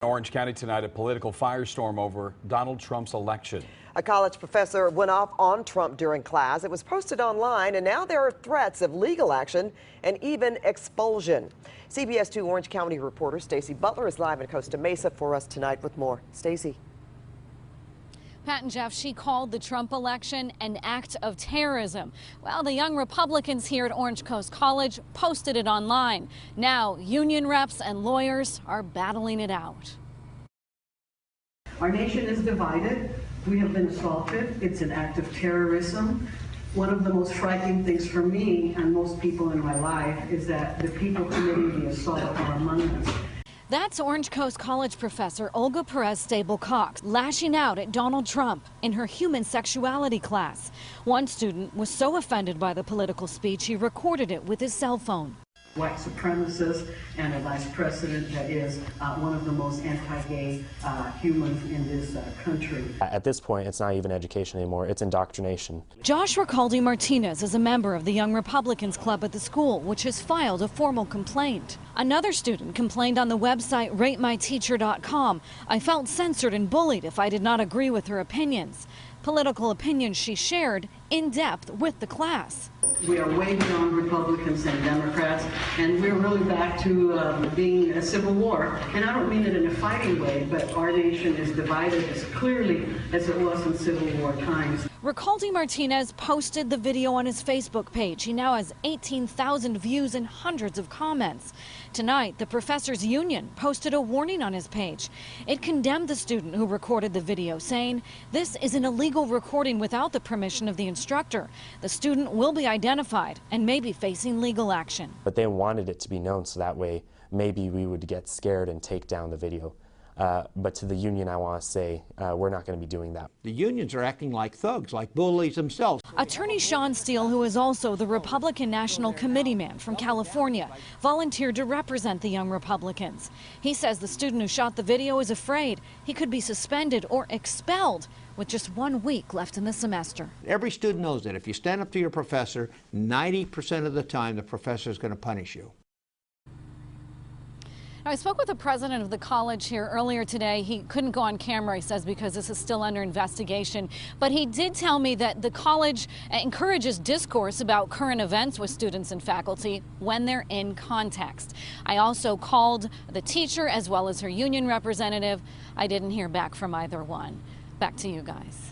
Orange County tonight, a political firestorm over Donald Trump's election. A college professor went off on Trump during class. It was posted online, and now there are threats of legal action and even expulsion. CBS 2 Orange County reporter Stacey Butler is live in Costa Mesa for us tonight with more. Stacey. Pat and Jeff, she called the Trump election an act of terrorism. Well, the young Republicans here at Orange Coast College posted it online. Now, union reps and lawyers are battling it out. Our nation is divided. We have been assaulted. It's an act of terrorism. One of the most frightening things for me and most people in my life is that the people committing the assault are among us. That's Orange Coast College professor Olga Perez Stable-Cox lashing out at Donald Trump in her human sexuality class. One student was so offended by the political speech he recorded it with his cell phone. White supremacist and a vice president that is one of the most anti-gay humans in this country. At this point, it's not even education anymore, it's indoctrination. Josh Ricaldi Martinez is a member of the Young Republicans Club at the school, which has filed a formal complaint. Another student complained on the website ratemyteacher.com. I felt censored and bullied if I did not agree with her opinions. Political opinions she shared in depth with the class. We are way beyond Republicans and Democrats, and we're really back to being a civil war. And I don't mean it in a fighting way, but our nation is divided as clearly as it was in Civil War times. Ricaldi Martinez posted the video on his Facebook page. He now has 18,000 views and hundreds of comments. Tonight, the professors' union posted a warning on his page. It condemned the student who recorded the video, saying, "This is an illegal recording without the permission of the instructor. The student will be identified and may be facing legal action." But they wanted it to be known so that way maybe we would get scared and take down the video. But to the union, I want to say we're not going to be doing that. The unions are acting like thugs, like bullies themselves. Attorney Sean Steele, who is also the Republican National Committee man from California, volunteered to represent the Young Republicans. He says the student who shot the video is afraid he could be suspended or expelled with just 1 week left in the semester. Every student knows that if you stand up to your professor, 90% of the time the professor is going to punish you. Now, I spoke with the president of the college here earlier today. He couldn't go on camera, he says, because this is still under investigation. But he did tell me that the college encourages discourse about current events with students and faculty when they're in context. I also called the teacher as well as her union representative. I didn't hear back from either one. Back to you guys.